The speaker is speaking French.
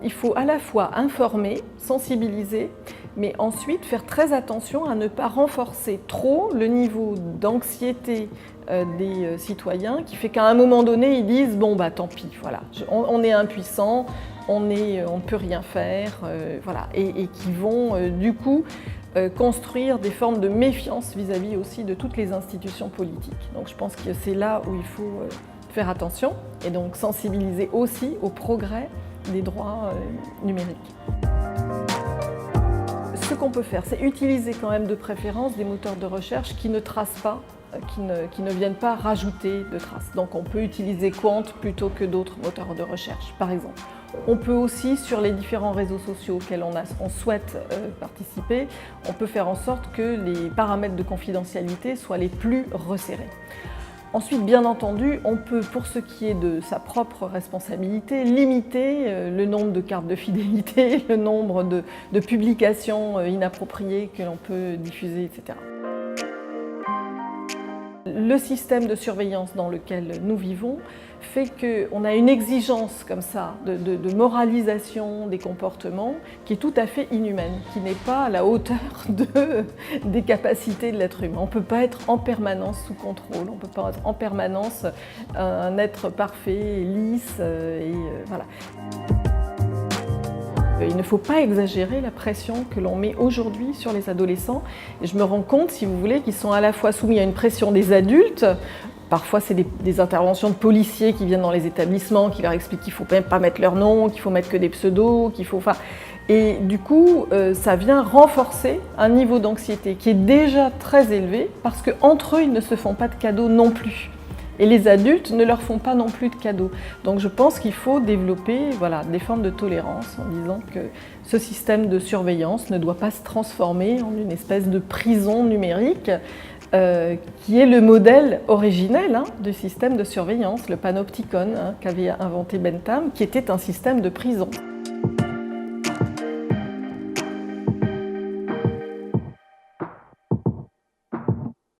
Il faut à la fois informer, sensibiliser, mais ensuite faire très attention à ne pas renforcer trop le niveau d'anxiété des citoyens qui fait qu'à un moment donné, ils disent « bon bah tant pis, voilà, on est impuissant, on ne peut rien faire », voilà, et qui vont du coup construire des formes de méfiance vis-à-vis aussi de toutes les institutions politiques. Donc je pense que c'est là où il faut faire attention et donc sensibiliser aussi au progrès des droits numériques. Ce qu'on peut faire, c'est utiliser quand même de préférence des moteurs de recherche qui ne tracent pas, qui ne viennent pas rajouter de traces. Donc on peut utiliser Qwant plutôt que d'autres moteurs de recherche, par exemple. On peut aussi, sur les différents réseaux sociaux auxquels on souhaite participer, on peut faire en sorte que les paramètres de confidentialité soient les plus resserrés. Ensuite, bien entendu, on peut, pour ce qui est de sa propre responsabilité, limiter le nombre de cartes de fidélité, le nombre de publications inappropriées que l'on peut diffuser, etc. Le système de surveillance dans lequel nous vivons fait qu'on a une exigence comme ça de moralisation des comportements qui est tout à fait inhumaine, qui n'est pas à la hauteur des capacités de l'être humain. On ne peut pas être en permanence sous contrôle, on ne peut pas être en permanence un être parfait, lisse, voilà. Il ne faut pas exagérer la pression que l'on met aujourd'hui sur les adolescents. Et je me rends compte, si vous voulez, qu'ils sont à la fois soumis à une pression des adultes. Parfois, c'est des interventions de policiers qui viennent dans les établissements, qui leur expliquent qu'il ne faut même pas mettre leur nom, qu'il faut mettre que des pseudos, qu'il faut... Et du coup, ça vient renforcer un niveau d'anxiété qui est déjà très élevé parce qu'entre eux, ils ne se font pas de cadeaux non plus. Et les adultes ne leur font pas non plus de cadeaux. Donc je pense qu'il faut développer des formes de tolérance en disant que ce système de surveillance ne doit pas se transformer en une espèce de prison numérique qui est le modèle originel du système de surveillance, le panopticon qu'avait inventé Bentham, qui était un système de prison.